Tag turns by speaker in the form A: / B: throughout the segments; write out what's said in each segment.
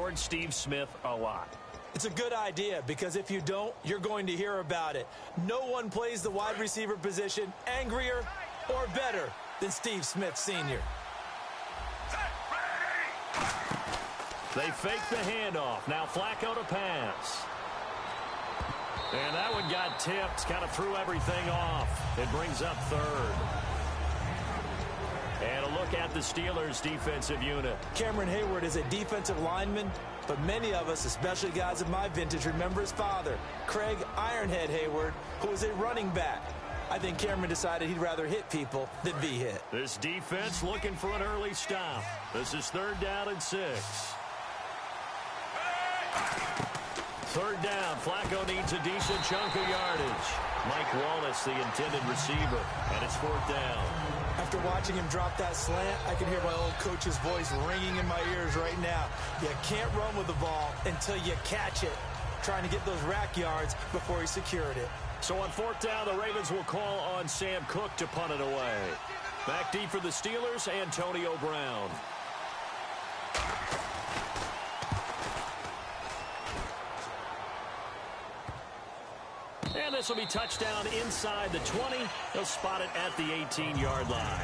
A: ignored Steve Smith a lot.
B: It's a good idea because if you don't, you're going to hear about it. No one plays the wide receiver position angrier or better than Steve Smith Sr.
A: They fake the handoff. Now Flacco to pass. And that one got tipped. Kind of threw everything off. It brings up third. And a look at the Steelers' defensive unit.
B: Cameron Hayward is a defensive lineman, but many of us, especially guys of my vintage, remember his father, Craig Ironhead Hayward, who was a running back. I think Cameron decided he'd rather hit people than be hit.
A: This defense looking for an early stop. This is 3rd down and 6. Third down. Flacco needs a decent chunk of yardage. Mike Wallace, the intended receiver, and it's 4th down.
B: After watching him drop that slant, I can hear my old coach's voice ringing in my ears right now. You can't run with the ball until you catch it. Trying to get those rack yards before he secured it.
A: So on 4th down, the Ravens will call on Sam Cook to punt it away. Back deep for the Steelers, Antonio Brown. And this will be touchdown inside the 20. They'll spot it at the 18-yard line.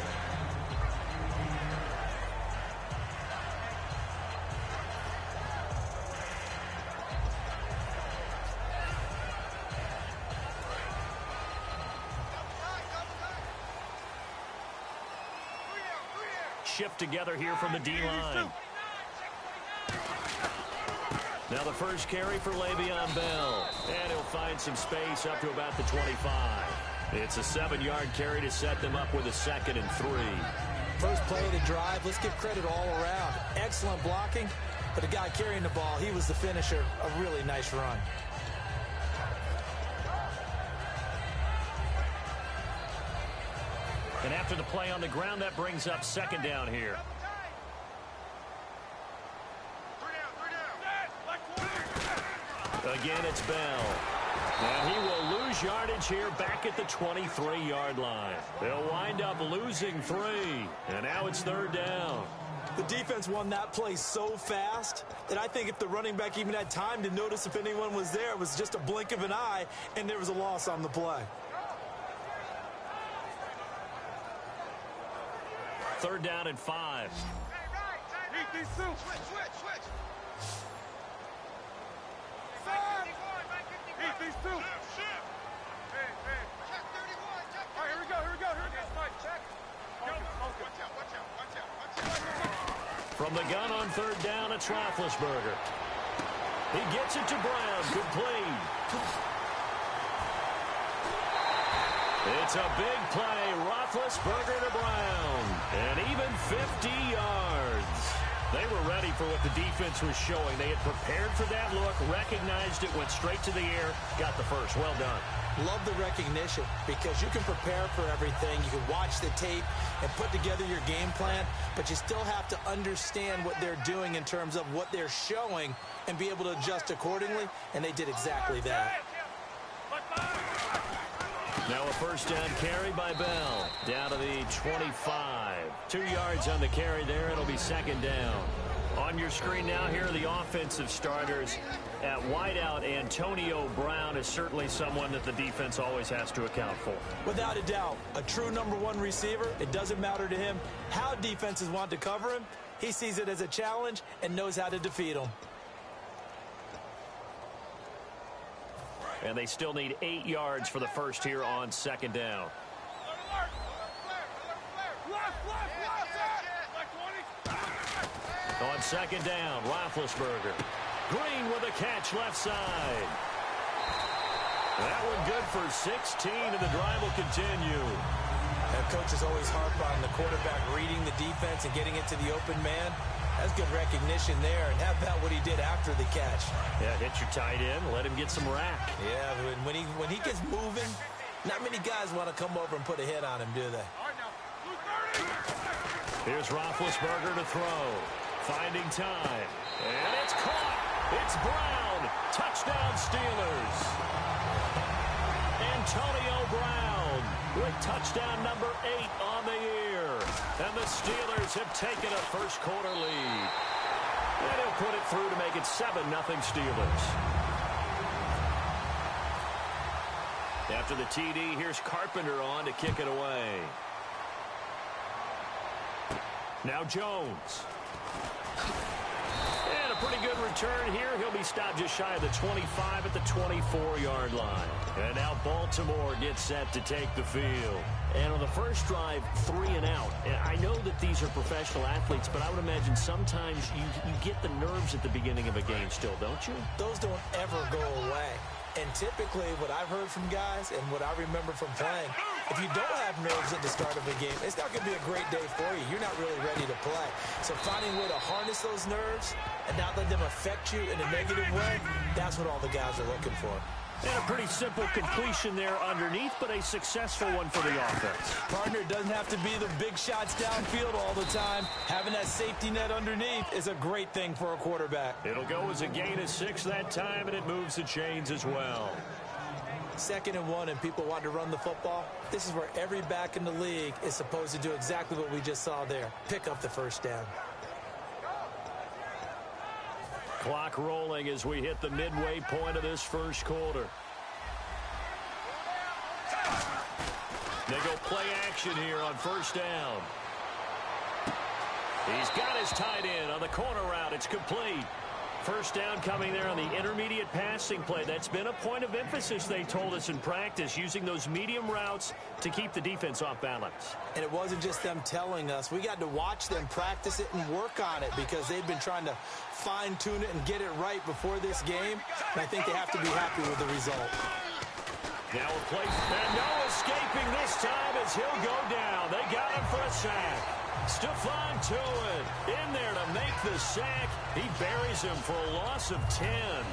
A: Shift together here from the D-line. Now the first carry for Le'Veon Bell. And he'll find some space up to about the 25. It's a 7-yard carry to set them up with a 2nd and 3.
B: First play of the drive, let's give credit all around. Excellent blocking, but the guy carrying the ball, he was the finisher. A really nice run.
A: And after the play on the ground, that brings up 2nd down here. Again, it's Bell. And he will lose yardage here back at the 23-yard line. They'll wind up losing 3. And now it's 3rd down.
B: The defense won that play so fast that I think if the running back even had time to notice if anyone was there, it was just a blink of an eye, and there was a loss on the play.
A: 3rd down and 5. From the gun on 3rd down, it's Roethlisberger. He gets it to Brown. Complete. It's a big play. Roethlisberger to Brown. And even 50 yards. They were ready for what the defense was showing. They had prepared for that look, recognized it, went straight to the air, got the first. Well done.
B: Love the recognition because you can prepare for everything. You can watch the tape and put together your game plan, but you still have to understand what they're doing in terms of what they're showing and be able to adjust accordingly, and they did exactly that.
A: Now a 1st down carry by Bell. Down to the 25. 2 yards on the carry there. It'll be 2nd down. On your screen now, here are the offensive starters. At wideout, Antonio Brown is certainly someone that the defense always has to account for.
B: Without a doubt, a true #1 receiver. It doesn't matter to him how defenses want to cover him. He sees it as a challenge and knows how to defeat them.
A: And they still need 8 yards for the first here on 2nd down. On 2nd down, Roethlisberger. Green with a catch left side. That one good for 16, and the drive will continue.
B: That coach is always harp on the quarterback reading the defense and getting it to the open man. That's good recognition there. And how about what he did after the catch?
A: Yeah, hit your tight end, let him get some rack.
B: Yeah, when he gets moving, not many guys want to come over and put a hit on him, do they?
A: Here's Roethlisberger to throw. Finding time. And it's caught. It's Brown. Touchdown Steelers. Antonio Brown with touchdown number 8 on the year. And the Steelers have taken a first quarter lead. And he'll put it through to make it 7-0 Steelers. After the TD, here's Carpenter on to kick it away. Now Jones. And a pretty good return here. He'll be stopped just shy of the 25 at the 24-yard line. And now Baltimore gets set to take the field. And on the first drive, 3 and out. And I know that these are professional athletes, but I would imagine sometimes you get the nerves at the beginning of a game still, don't you?
B: Those don't ever go away. And typically what I've heard from guys and what I remember from playing, if you don't have nerves at the start of a game, it's not going to be a great day for you. You're not really ready to play. So finding a way to harness those nerves and not let them affect you in a negative way, that's what all the guys are looking for.
A: And a pretty simple completion there underneath, but a successful one for the offense.
B: Partner doesn't have to be the big shots downfield all the time. Having that safety net underneath is a great thing for a quarterback.
A: It'll go as a gain of 6 that time, and it moves the chains as well.
B: 2nd and 1, and people want to run the football. This is where every back in the league is supposed to do exactly what we just saw there. Pick up the first down.
A: Clock rolling as we hit the midway point of this first quarter. They go play action here on first down. He's got his tight end on the corner route. It's complete. First down coming there on the intermediate passing play. That's been a point of emphasis, they told us in practice, using those medium routes to keep the defense off balance.
B: And it wasn't just them telling us. We got to watch them practice it and work on it because they've been trying to fine-tune it and get it right before this game. And I think they have to be happy with the result.
A: Now a play, and no escaping this time as he'll go down. They got him for a sack. Stephon Tuitt in there to make the sack. He buries him for a loss of 10.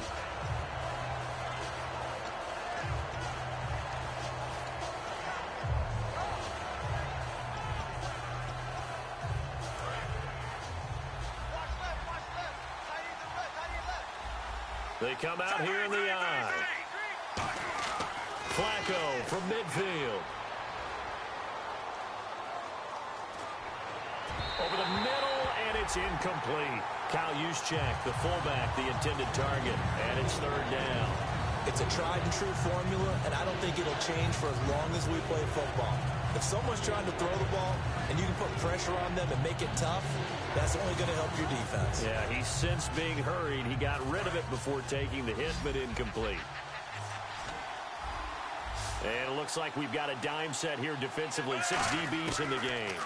A: They come out here in the eye. Flacco from midfield. Over the middle, and it's incomplete. Kyle Juszczyk, the fullback, the intended target, and it's 3rd down.
B: It's a tried-and-true formula, and I don't think it'll change for as long as we play football. If someone's trying to throw the ball and you can put pressure on them and make it tough, that's only going to help your defense.
A: Yeah, he's since being hurried. He got rid of it before taking the hit, but incomplete. And it looks like we've got a dime set here defensively. 6 DBs in the game.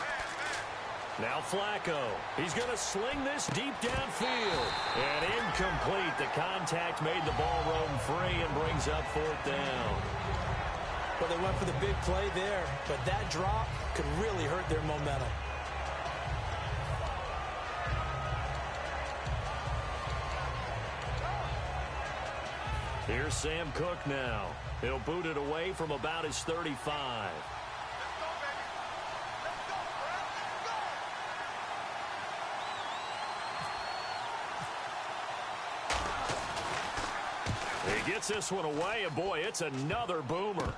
A: Now Flacco. He's going to sling this deep downfield. And incomplete. The contact made the ball roam free and brings up 4th down.
B: Well, they went for the big play there, but that drop could really hurt their momentum.
A: Here's Sam Cook now. He'll boot it away from about his 35. He gets this one away, and boy, it's another boomer.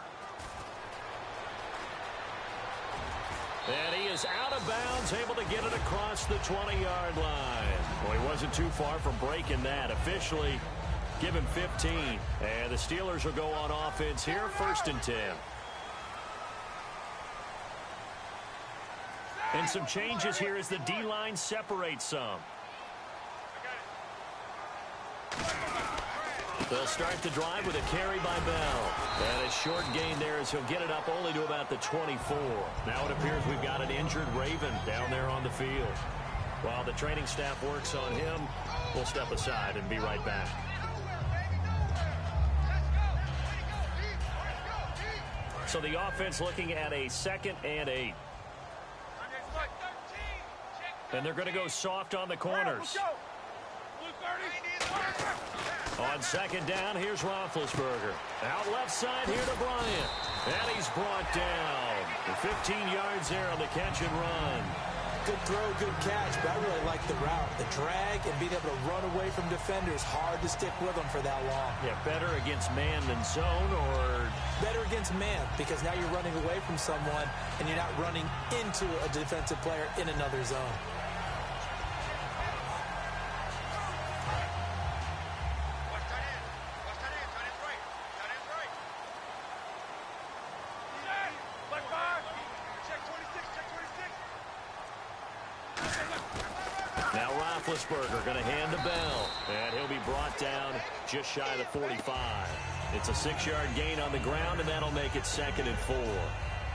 A: And he is out of bounds, able to get it across the 20-yard line. Well, he wasn't too far from breaking that. Officially, give him 15. And the Steelers will go on offense here, 1st and 10. And some changes here as the D-line separates some. They'll start the drive with a carry by Bell. And a short gain there as he'll get it up only to about the 24. Now it appears we've got an injured Raven down there on the field. While the training staff works on him, we'll step aside and be right back. So the offense looking at a 2nd and 8. And they're going to go soft on the corners. On 2nd down, here's Roethlisberger. Out left side here to Bryant. And he's brought down. 15 yards there on the catch and run.
B: Good throw, good catch, but I really like the route. The drag and being able to run away from defenders, hard to stick with them for that long.
A: Yeah, better against man than zone, or?
B: Better against man, because now you're running away from someone and you're not running into a defensive player in another zone.
A: Now Roethlisberger going to hand to Bell, and he'll be brought down just shy of the 45. It's a 6-yard gain on the ground, and that'll make it 2nd and 4.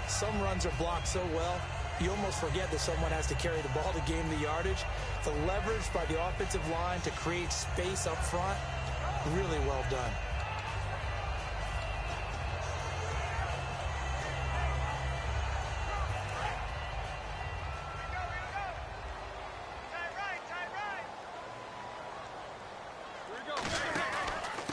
B: Some runs are blocked so well, you almost forget that someone has to carry the ball to gain the yardage. The leverage by the offensive line to create space up front, really well done.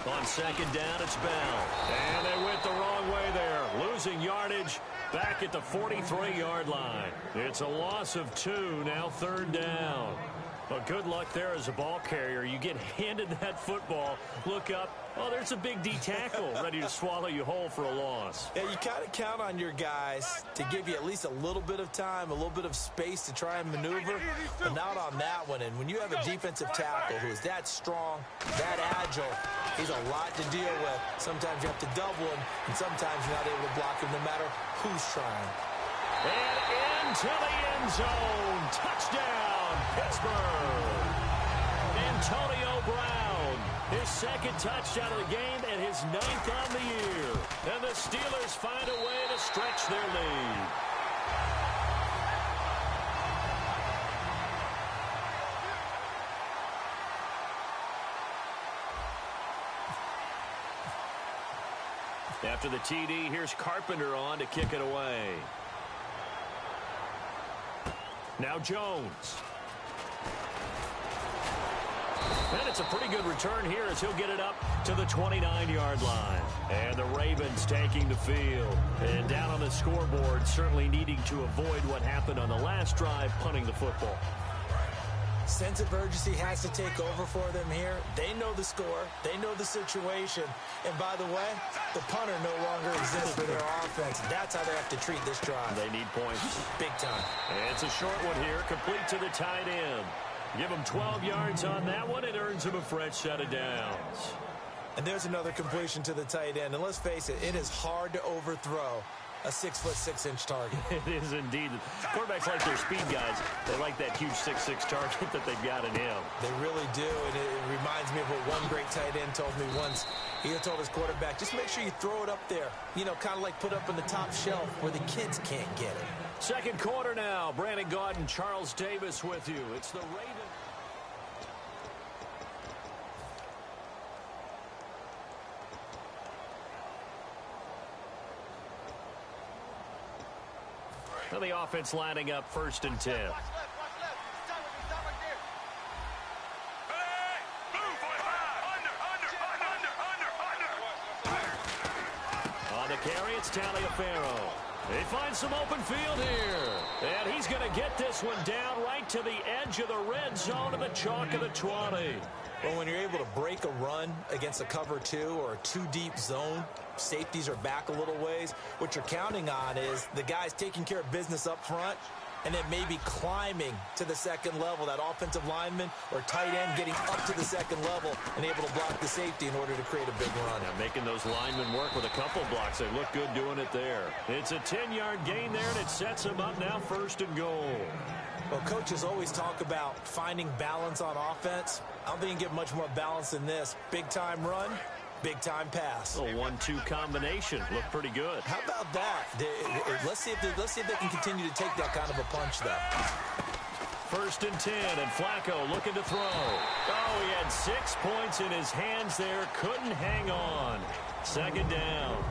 A: On 2nd down, it's Bell. And they went the wrong way there, losing yardage back at the 43-yard line. It's a loss of 2, now 3rd down. Well, good luck there as a ball carrier. You get handed that football, look up, oh, there's a big D tackle ready to swallow you whole for a loss.
B: Yeah, you kind of count on your guys to give you at least a little bit of time, a little bit of space to try and maneuver, but not on that one. And when you have a defensive tackle who is that strong, that agile, he's a lot to deal with. Sometimes you have to double him, and sometimes you're not able to block him no matter who's trying.
A: And into the end zone. Touchdown, Pittsburgh. Antonio Brown, his 2nd touchdown of the game and his 9th on the year. And the Steelers find a way to stretch their lead. After the TD, here's Carpenter on to kick it away. Now Jones. And it's a pretty good return here as he'll get it up to the 29-yard line. And the Ravens taking the field. And down on the scoreboard, certainly needing to avoid what happened on the last drive, punting the football.
B: Sense of urgency has to take over for them here. They know the score. They know the situation. And by the way, the punter no longer exists for their offense. That's how they have to treat this drive.
A: They need points.
B: Big time.
A: And it's a short one here, complete to the tight end. Give him 12 yards on that one. It earns him a fresh set of downs.
B: And there's another completion to the tight end. And let's face it, it is hard to overthrow a 6'6" target.
A: It is indeed. Quarterbacks like their speed guys. They like that huge 6'6" target that they've got in him.
B: They really do, and it reminds me of what one great tight end told me once. He told his quarterback, just make sure you throw it up there. You know, kind of like put up on the top shelf where the kids can't get it.
A: 2nd quarter now. Brandon Gaudin, Charles Davis with you. It's the Ravens. Well, the offense lining up 1st and 10. On the carry, it's Taliaferro. They find some open field here. And he's going to get this one down right to the edge of the red zone of the chalk of the 20.
B: Well, when you're able to break a run against a cover 2 or a 2-deep zone, safeties are back a little ways. What you're counting on is the guys taking care of business up front and then maybe climbing to the 2nd level, that offensive lineman or tight end getting up to the 2nd level and able to block the safety in order to create a big run.
A: Yeah, making those linemen work with a couple blocks. They look good doing it there. It's a 10-yard gain there, and it sets them up now 1st and goal.
B: Well, coaches always talk about finding balance on offense. I don't think you can get much more balance than this. Big-time run, big-time pass.
A: A 1-2 combination. Looked pretty good.
B: How about that? Let's see if they can continue to take that kind of a punch, though.
A: 1st and 10, and Flacco looking to throw. Oh, he had 6 points in his hands there. Couldn't hang on. 2nd down.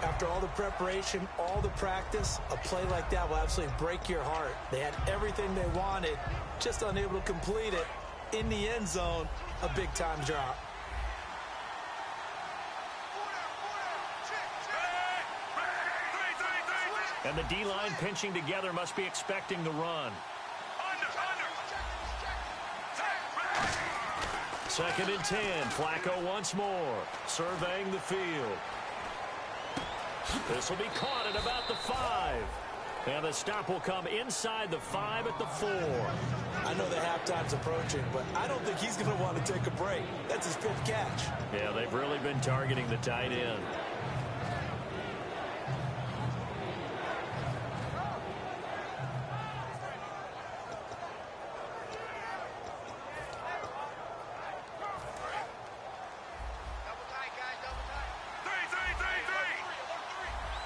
B: After all the preparation, all the practice, a play like that will absolutely break your heart. They had everything they wanted, just unable to complete it. In the end zone, a big-time drop.
A: And the D-line pinching together must be expecting the run. 2nd and 10. Flacco once more, surveying the field. This will be caught at about the 5. And the stop will come inside the 5 at the 4.
B: I know that halftime's approaching, but I don't think he's going to want to take a break. That's his 5th catch.
A: Yeah, they've really been targeting the tight end.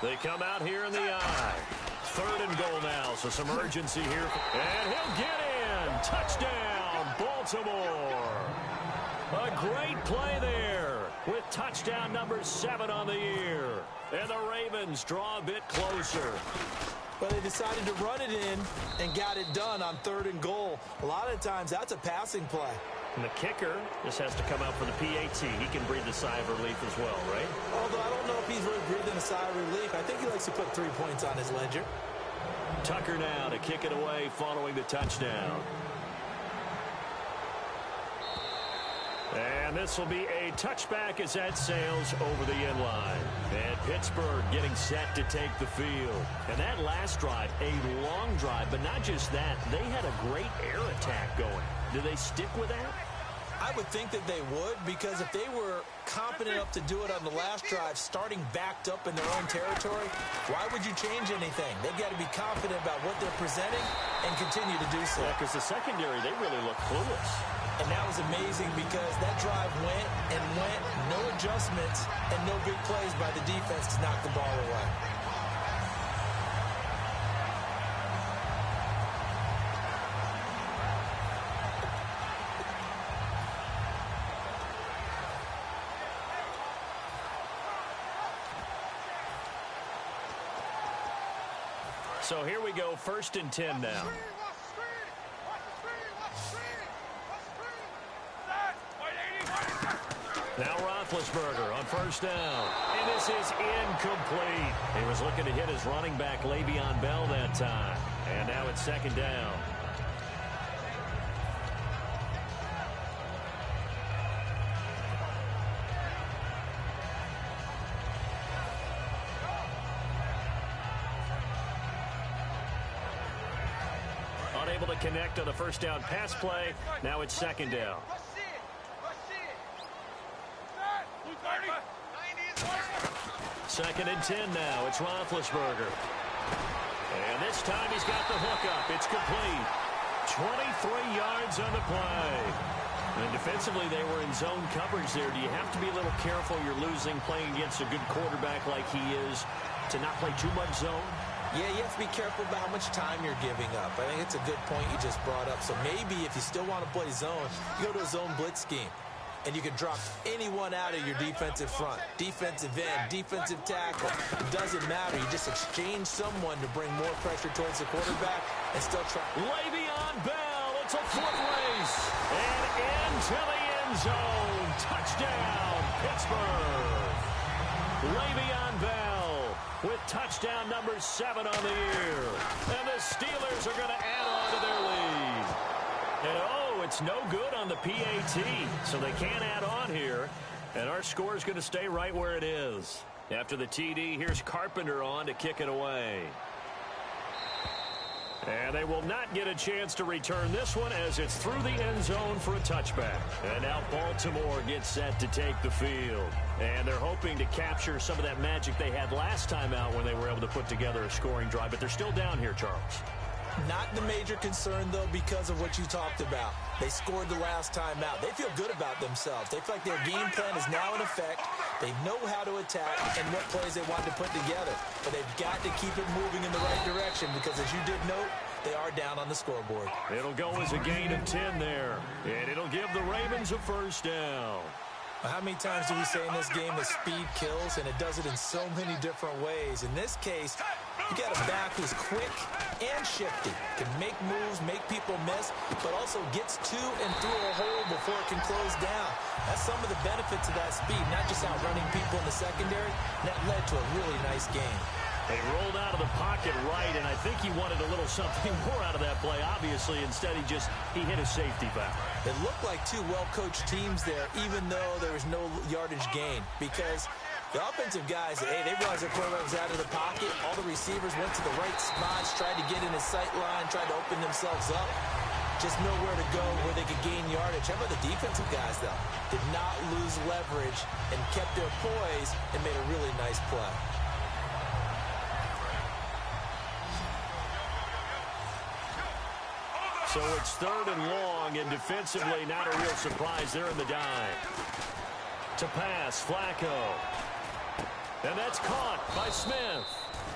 A: They come out here in the eye. 3rd and goal now, so some urgency here. And he'll get in. Touchdown, Baltimore. A great play there with touchdown number 7 on the year. And the Ravens draw a bit closer.
B: But they decided to run it in and got it done on 3rd and goal. A lot of times that's a passing play.
A: And the kicker just has to come out for the PAT. He can breathe a sigh of relief as well, right?
B: Although I don't know if he's really breathing a sigh of relief. I think he likes to put 3 points on his ledger.
A: Tucker now to kick it away following the touchdown. And this will be a touchback as that sails over the end line. And Pittsburgh getting set to take the field. And that last drive, a long drive, but not just that. They had a great air attack going. Do they stick with that?
B: I would think that they would, because if they were confident enough to do it on the last drive, starting backed up in their own territory, why would you change anything? They've got to be confident about what they're presenting and continue to do so.
A: Yeah, because the secondary, they really look clueless.
B: And that was amazing because that drive went and went, no adjustments, and no big plays by the defense to knock the ball away.
A: So here we go, 1st and 10 now. Now Roethlisberger on 1st down. And this is incomplete. He was looking to hit his running back, Le'Veon Bell, that time. And now it's 2nd down. Unable to connect on the 1st down pass play. Now it's 2nd down. 2nd and 10 now. It's Roethlisberger. And this time he's got the hook up. It's complete. 23 yards on the play. And defensively, they were in zone coverage there. Do you have to be a little careful? You're losing, playing against a good quarterback like he is, to not play too much zone?
B: Yeah, you have to be careful about how much time you're giving up. I think it's a good point you just brought up. So maybe if you still want to play zone, you go to a zone blitz scheme. And you can drop anyone out of your defensive front. Defensive end, defensive tackle. It doesn't matter. You just exchange someone to bring more pressure towards the quarterback and still try.
A: Le'Veon Bell, it's a foot race. And into the end zone. Touchdown, Pittsburgh. Le'Veon Bell with touchdown number 7 on the year. And the Steelers are going to add on to their lead. And it's no good on the PAT, so they can't add on here. And our score is going to stay right where it is. After the TD, here's Carpenter on to kick it away. And they will not get a chance to return this one as it's through the end zone for a touchback. And now Baltimore gets set to take the field. And they're hoping to capture some of that magic they had last time out when they were able to put together a scoring drive. But they're still down here, Charles.
B: Not the major concern, though, because of what you talked about. They scored the last time out. They feel good about themselves. They feel like their game plan is now in effect. They know how to attack and what plays they want to put together. But they've got to keep it moving in the right direction because, as you did note, they are down on the scoreboard.
A: It'll go as a gain of 10 there. And it'll give the Ravens a 1st down.
B: How many times do we say in this game that speed kills, and it does it in so many different ways? In this case, you got a back who's quick and shifty, can make moves, make people miss, but also gets to and through a hole before it can close down. That's some of the benefits of that speed, not just outrunning people in the secondary. And that led to a really nice game.
A: They rolled out of the pocket right, and I think he wanted a little something more out of that play. Obviously, instead he hit a safety valve.
B: It looked like two well-coached teams there, even though there was no yardage gain, because the offensive guys, they realized their quarterback was out of the pocket. All the receivers went to the right spots, tried to get in his sight line, tried to open themselves up. Just nowhere to go where they could gain yardage. How about the defensive guys, though? Did not lose leverage and kept their poise and made a really nice play.
A: So it's 3rd and long, and defensively not a real surprise. They're in the dive. To pass, Flacco. And that's caught by Smith.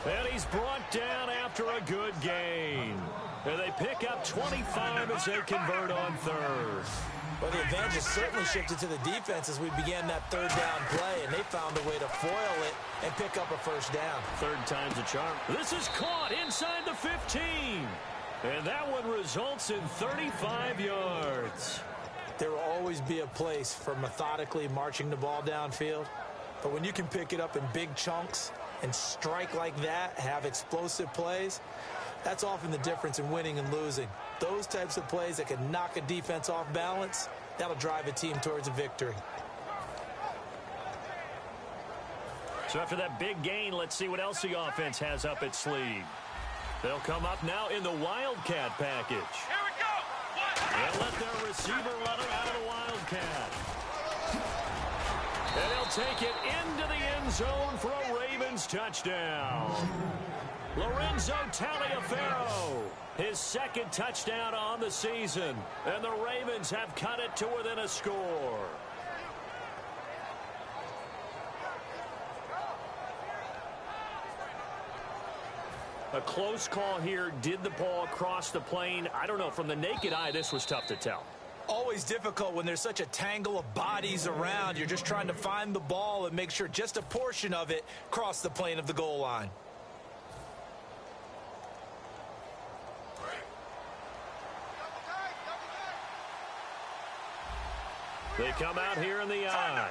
A: And he's brought down after a good gain. And they pick up 25 as they convert on third.
B: Well, the advantage has certainly shifted to the defense as we began that third down play, and they found a way to foil it and pick up a first down.
A: Third time's a charm. This is caught inside the 15. And that one results in 35 yards.
B: There will always be a place for methodically marching the ball downfield. But when you can pick it up in big chunks and strike like that, have explosive plays, that's often the difference in winning and losing. Those types of plays that can knock a defense off balance, that'll drive a team towards a victory.
A: So after that big gain, let's see what else the offense has up its sleeve. They'll come up now in the Wildcat package.
C: Here we go.
A: They'll let their receiver run it out of the Wildcat. And they'll take it into the end zone for a Ravens touchdown. Lorenzo Taliaferro, his second touchdown on the season. And the Ravens have cut it to within a score. A close call here. Did the ball cross the plane? I don't know. From the naked eye, this was tough to tell.
B: Always difficult when there's such a tangle of bodies around. You're just trying to find the ball and make sure just a portion of it crossed the plane of the goal line.
A: They come out here in the eye.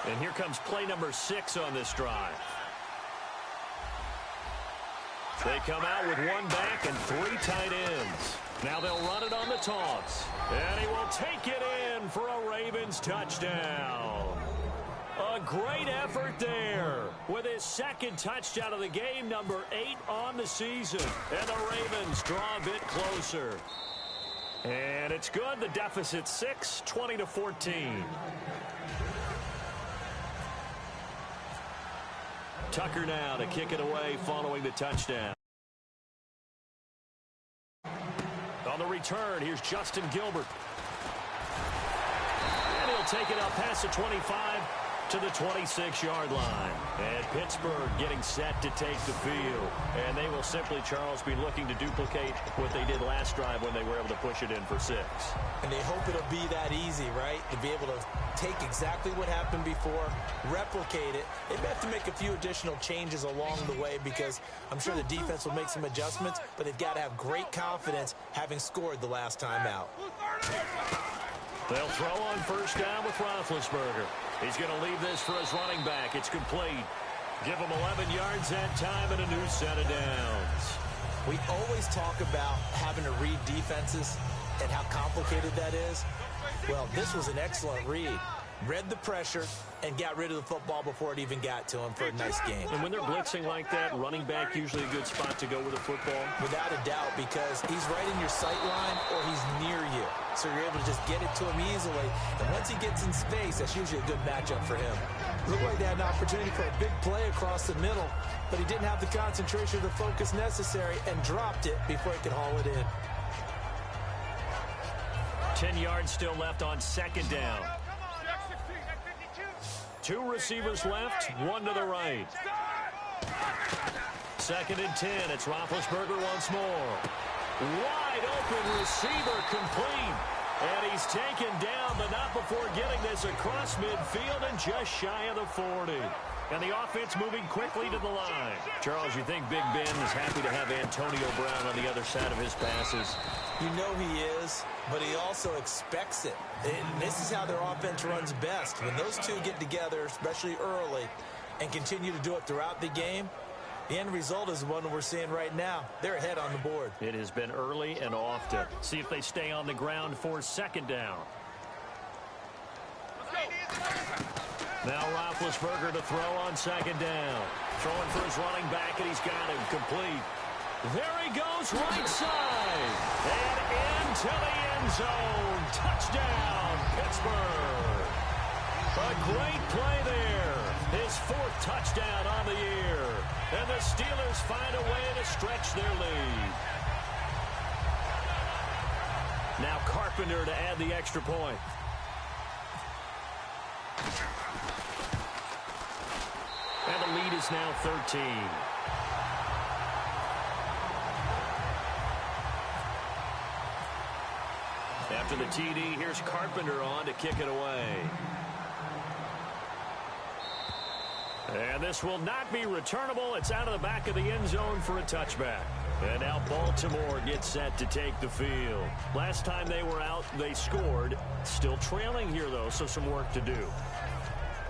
A: And here comes play number 6 on this drive. They come out with one back and 3 tight ends. Now they'll run it on the toss. And he will take it in for a Ravens touchdown. A great effort there with his second touchdown of the game, number 8 on the season. And the Ravens draw a bit closer. And it's good. The deficit 6, 20-14. Tucker now to kick it away following the touchdown. On the return, here's Justin Gilbert. And he'll take it up past the 25 to the 26-yard line. And Pittsburgh getting set to take the field. And they will simply, Charles, be looking to duplicate what they did last drive when they were able to push it in for 6.
B: And they hope it'll be that easy, right? To be able to take exactly what happened before, replicate it. They may have to make a few additional changes along the way because I'm sure the defense will make some adjustments, but they've got to have great confidence having scored the last time out.
A: They'll throw on first down with Roethlisberger. He's going to leave this for his running back. It's complete. Give him 11 yards that time and a new set of downs.
B: We always talk about having to read defenses and how complicated that is. Well, this was an excellent read. Read the pressure and got rid of the football before it even got to him for a nice game.
A: And when they're blitzing like that, running back usually a good spot to go with the football?
B: Without a doubt, because he's right in your sight line or he's near you. So you're able to just get it to him easily. And once he gets in space, that's usually a good matchup for him. Looked like they had an opportunity for a big play across the middle, but he didn't have the concentration or the focus necessary and dropped it before he could haul it in.
A: 10 yards still left on second down. 2 receivers left, 1 to the right. Second and 10. It's Roethlisberger once more. Wide open receiver complete. And he's taken down, but not before getting this across midfield and just shy of the 40. And the offense moving quickly to the line. Charles, you think Big Ben is happy to have Antonio Brown on the other side of his passes?
B: You know he is, but he also expects it. And this is how their offense runs best. When those two get together, especially early, and continue to do it throughout the game, the end result is the one we're seeing right now. They're ahead on the board.
A: It has been early and often. See if they stay on the ground for second down. Now Roethlisberger to throw on second down. Throwing for his running back, and he's got him complete. There he goes, right side. And into the end zone. Touchdown, Pittsburgh. A great play there. His 4th touchdown on the year. And the Steelers find a way to stretch their lead. Now Carpenter to add the extra point. And the lead is now 13. After the TD, here's Carpenter on to kick it away. And this will not be returnable. It's out of the back of the end zone for a touchback. And now Baltimore gets set to take the field. Last time they were out, they scored. Still trailing here, though, so some work to do.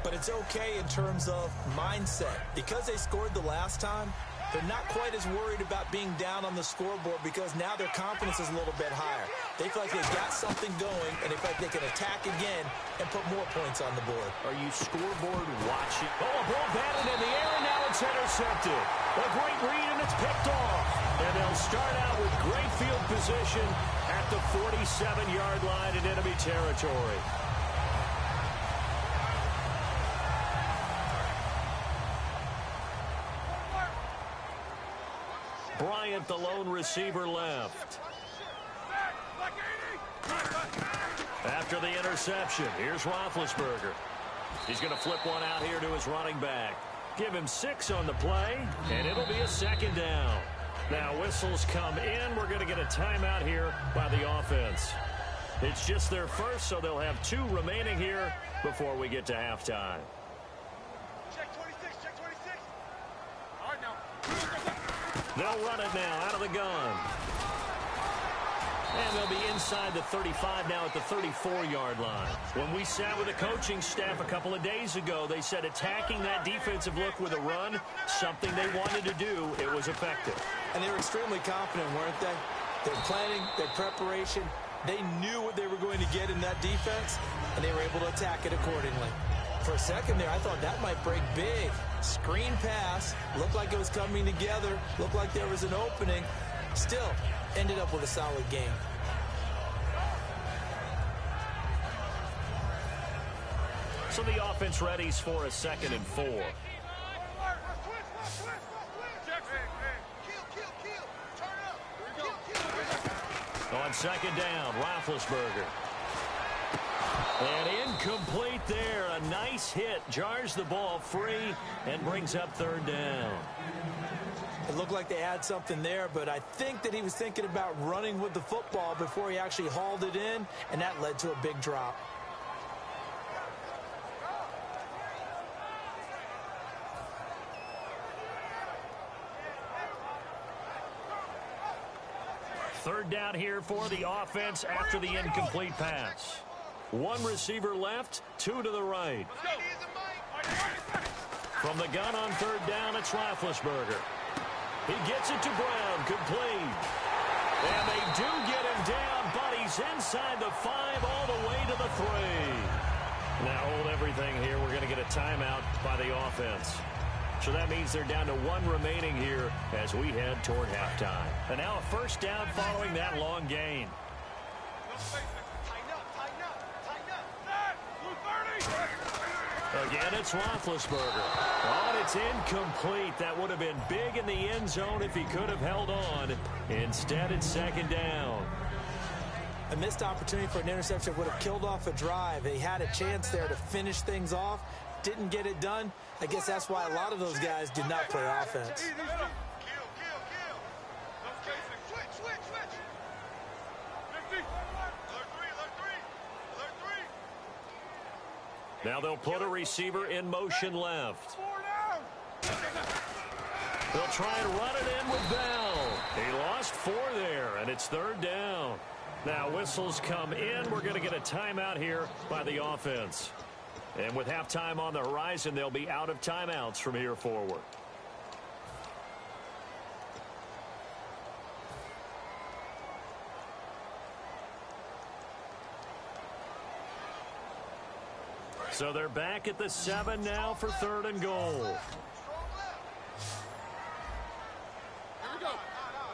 B: But it's okay in terms of mindset. Because they scored the last time, they're not quite as worried about being down on the scoreboard because now their confidence is a little bit higher. They feel like they've got something going, and they feel like they can attack again and put more points on the board.
A: Are you scoreboard watching? Oh, a ball batted in the air, and now it's intercepted. A great read, and it's picked off. And they'll start out with great field position at the 47-yard line in enemy territory. Bryant, the lone receiver, left. After the interception, here's Roethlisberger. He's going to flip one out here to his running back. Give him 6 on the play, and it'll be a 2nd down. Now whistles come in. We're going to get a timeout here by the offense. It's just their first, so they'll have 2 remaining here before we get to halftime.
C: Check 26, check 26. All right, now.
A: They'll run it now out of the gun. And they'll be inside the 35 now at the 34-yard line. When we sat with the coaching staff a couple of days ago, they said attacking that defensive look with a run, something they wanted to do, it was effective.
B: And they were extremely confident, weren't they? Their planning, their preparation, they knew what they were going to get in that defense, and they were able to attack it accordingly. For a second there, I thought that might break big. Screen pass, looked like it was coming together, looked like there was an opening. Still, ended up with a solid game.
A: So the offense readies for a 2nd and 4. On 2nd down, Roethlisberger. And incomplete there. A nice hit. Jars the ball free and brings up 3rd down.
B: It looked like they had something there, but I think that he was thinking about running with the football before he actually hauled it in, and that led to a big drop.
A: Third down here for the offense after the incomplete pass. 1 receiver left, 2 to the right. From the gun on 3rd down, it's Roethlisberger. He gets it to Brown, complete. And they do get him down, but he's inside the 5 all the way to the 3. Now hold everything here. We're going to get a timeout by the offense. So that means they're down to 1 remaining here as we head toward halftime. And now a 1st down following that long gain. Again, it's Roethlisberger. Oh, and it's incomplete. That would have been big in the end zone if he could have held on. Instead, it's 2nd down.
B: A missed opportunity for an interception would have killed off a drive. They had a chance there to finish things off. Didn't get it done. I guess that's why a lot of those guys do not play offense.
A: Now they'll put a receiver in motion left. They'll try and run it in with Bell. He lost 4 there, and it's 3rd down. Now whistles come in. We're going to get a timeout here by the offense. And with halftime on the horizon, they'll be out of timeouts from here forward. So they're back at the 7 now for 3rd and goal.
C: Here we go.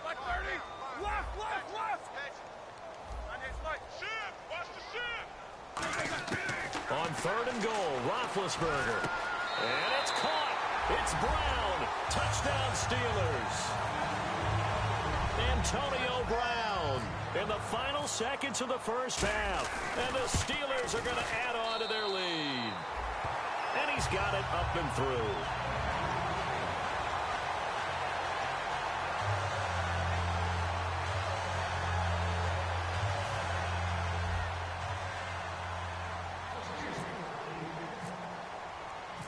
C: Like 30. Left, left, left. Shift. Watch the shift.
A: On 3rd and goal, Roethlisberger. And it's caught. It's Brown. Touchdown Steelers. Antonio Brown in the final seconds of the first half. And the Steelers are going to add on to their lead. And he's got it up and through.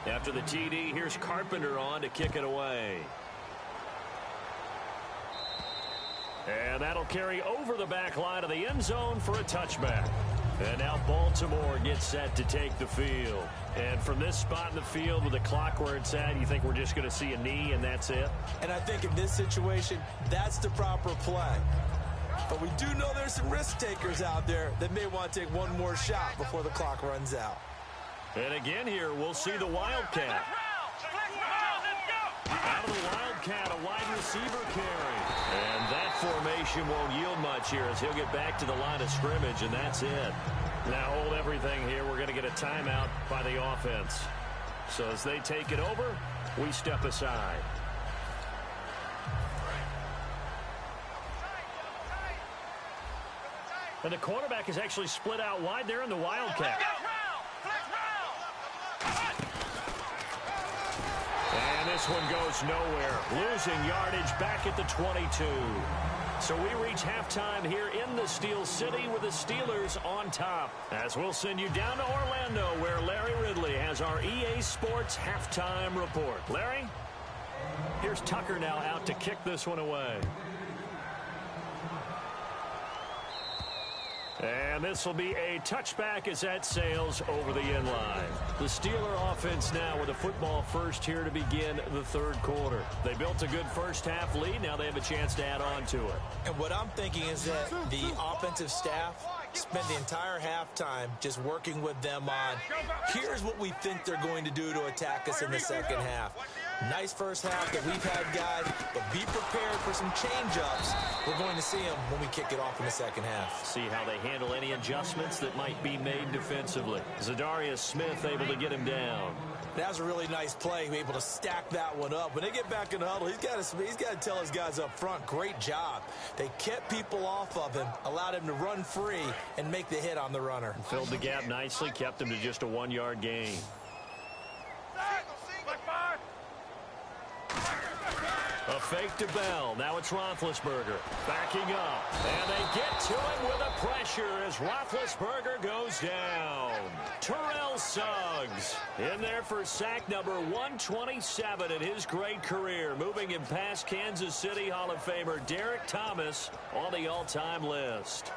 A: After the TD, here's Carpenter on to kick it away. And that'll carry over the back line of the end zone for a touchback. And now Baltimore gets set to take the field. And from this spot in the field with the clock where it's at, you think we're just going to see a knee and that's it?
B: And I think in this situation, that's the proper play. But we do know there's some risk takers out there that may want to take one more shot before the clock runs out.
A: And again here, we'll see the Wildcat. Out of the Wildcat, a wide receiver carry. And that formation won't yield much here as he'll get back to the line of scrimmage, and that's it. Now hold everything here. We're going to get a timeout by the offense. So as they take it over, we step aside. And the quarterback is actually split out wide there in the Wildcat. And this one goes nowhere. Losing yardage back at the 22. So we reach halftime here in the Steel City with the Steelers on top. As we'll send you down to Orlando where Larry Ridley has our EA Sports halftime report. Larry, here's Tucker now out to kick this one away. And this will be a touchback as that sails over the end line. The Steeler offense now with a football first here to begin the third quarter. They built a good first half lead. Now they have a chance to add on to it.
B: And what I'm thinking is that the offensive staff spent the entire halftime just working with them on, here's what we think they're going to do to attack us in the second half. Nice first half that we've had, guys, but be prepared for some change-ups. We're going to see them when we kick it off in the second half.
A: See how they handle any adjustments that might be made defensively. Zadarius Smith able to get him down.
B: That was a really nice play, able to stack that one up. When they get back in the huddle, he's got to tell his guys up front, great job. They kept people off of him, allowed him to run free and make the hit on the runner.
A: Filled the gap nicely, kept him to just a 1-yard gain. A fake to Bell. Now it's Roethlisberger backing up. And they get to him with a pressure as Roethlisberger goes down. Terrell Suggs in there for sack number 127 in his great career. Moving him past Kansas City Hall of Famer Derek Thomas on the all-time list.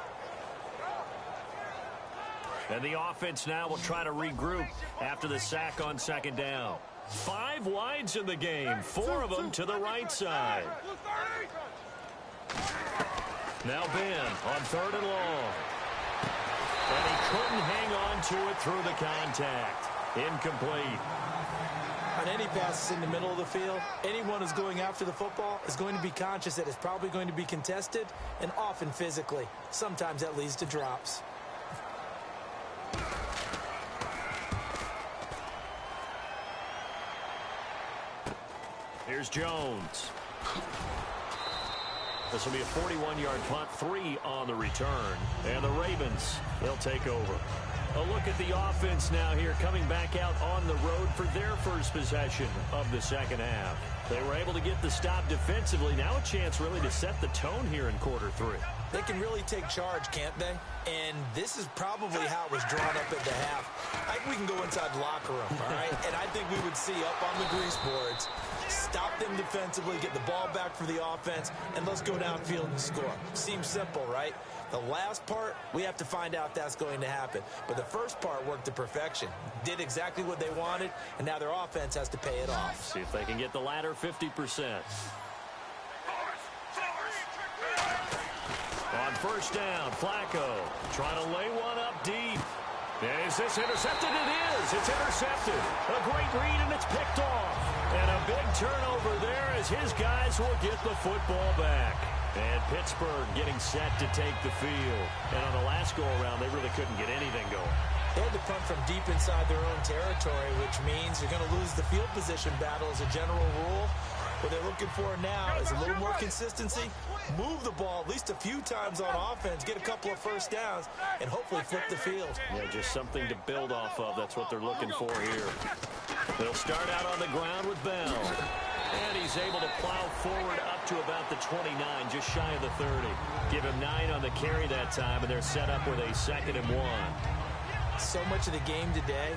A: And the offense now will try to regroup after the sack on second down. 5 wides in the game, 4 of them to the right side. Now Ben on third and long. And he couldn't hang on to it through the contact. Incomplete.
B: On any passes in the middle of the field, anyone who's going after the football is going to be conscious that it's probably going to be contested and often physically. Sometimes that leads to drops.
A: Here's Jones. This will be a 41-yard punt, 3 on the return. And the Ravens, they'll take over. A look at the offense now here, coming back out on the road for their first possession of the second half. They were able to get the stop defensively. Now a chance really to set the tone here in quarter 3.
B: They can really take charge, can't they? And this is probably how it was drawn up at the half. I think we can go inside the locker room, all right? And I think we would see up on the grease boards, stop them defensively, get the ball back for the offense, and let's go downfield and score. Seems simple, right? The last part, we have to find out if that's going to happen. But the first part worked to perfection. Did exactly what they wanted, and now their offense has to pay it off.
A: See if they can get the latter 50%. On first down, Flacco trying to lay one up deep. Is this intercepted? It is. It's intercepted. A great read, and it's picked off. And a big turnover there as his guys will get the football back. And Pittsburgh getting set to take the field. And on the last go-around, they really couldn't get anything going.
B: They had to punt from deep inside their own territory, which means you're going to lose the field position battle as a general rule. What they're looking for now is a little more consistency, move the ball at least a few times on offense, get a couple of first downs, and hopefully flip the field.
A: Yeah, just something to build off of. That's what they're looking for here. They'll start out on the ground with Bell. And he's able to plow forward up to about the 29, just shy of the 30. Give him 9 on the carry that time, and they're set up with a 2nd and 1.
B: So much of the game today,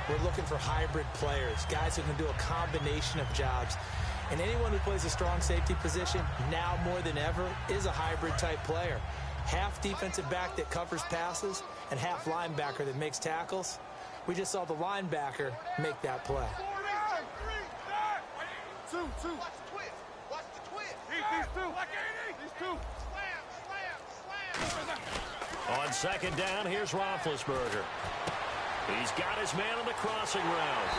B: we're looking for hybrid players, guys who can do a combination of jobs. And anyone who plays a strong safety position, now more than ever, is a hybrid-type player. Half defensive back that covers passes and half linebacker that makes tackles. We just saw the linebacker make that play.
C: Two. Watch the twist. Watch the twist. These two. Like 80. These two. Slam.
A: On 2nd down, here's Roethlisberger. He's got his man on the crossing route.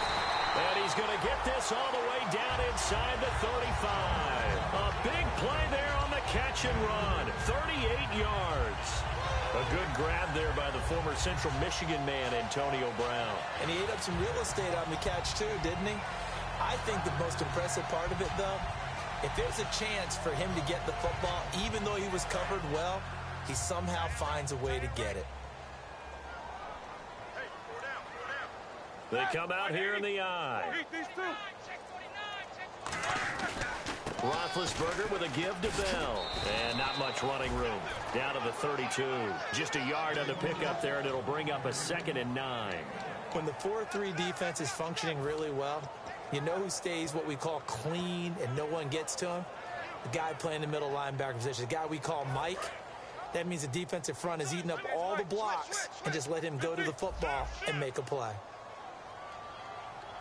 A: And he's going to get this all the way down inside the 35. A big play there on the catch and run. 38 yards. A good grab there by the former Central Michigan man, Antonio Brown.
B: And he ate up some real estate on the catch, too, didn't he? I think the most impressive part of it, though, if there's a chance for him to get the football, even though he was covered well, he somehow finds a way to get it.
A: They come out here in the eye. Roethlisberger with a give to Bell. And not much running room. Down to the 32. Just a yard on the pickup there, and it'll bring up a 2nd and 9.
B: When the 4-3 defense is functioning really well, you know who stays what we call clean and no one gets to him? The guy playing the middle linebacker position, the guy we call Mike. That means the defensive front is eating up all the blocks and just let him go to the football and make a play.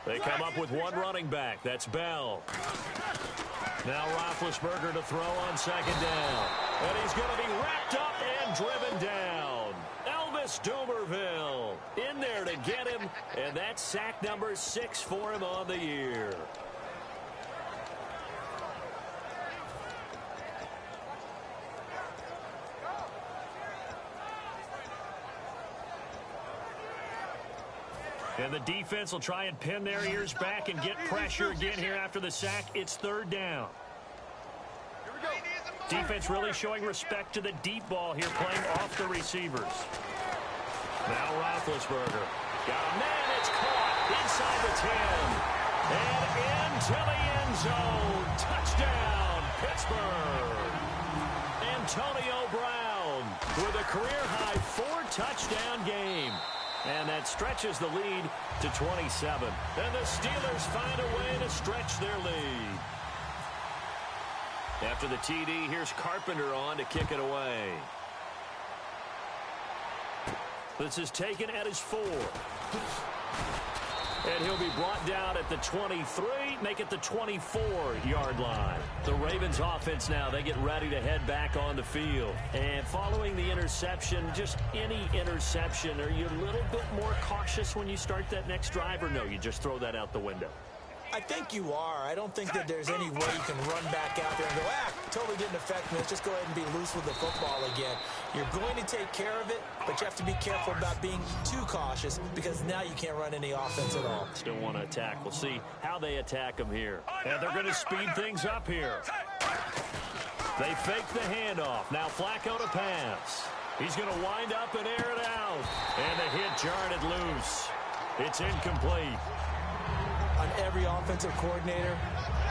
A: They come up with one running back. That's Bell. Now Roethlisberger to throw on 2nd down. And he's going to be wrapped up and driven down. Elvis Dumerville in there to get him. And that's sack number 6 for him on the year. And the defense will try and pin their ears back and get pressure again here after the sack. It's 3rd down. Defense really showing respect to the deep ball here, playing off the receivers. Now Roethlisberger. Got a man, it's caught inside the 10. And into the end zone. Touchdown, Pittsburgh. Antonio Brown with a career-high 4-touchdown game. And that stretches the lead to 27. And the Steelers find a way to stretch their lead. After the TD, here's Carpenter on to kick it away. This is taken at his 4. And he'll be brought down at the 23, make it the 24-yard line. The Ravens offense now, they get ready to head back on the field. And following the interception, just any interception, are you a little bit more cautious when you start that next drive, or no, you just throw that out the window?
B: I think you are. I don't think that there's any way you can run back out there and go, totally didn't affect me. Let's just go ahead and be loose with the football again. You're going to take care of it, but you have to be careful about being too cautious because now you can't run any offense at all.
A: Still want to attack. We'll see how they attack them here. And they're going to speed things up here. They fake the handoff. Now Flacco to pass. He's going to wind up and air it out. And the hit jarred it loose. It's incomplete.
B: On every offensive coordinator,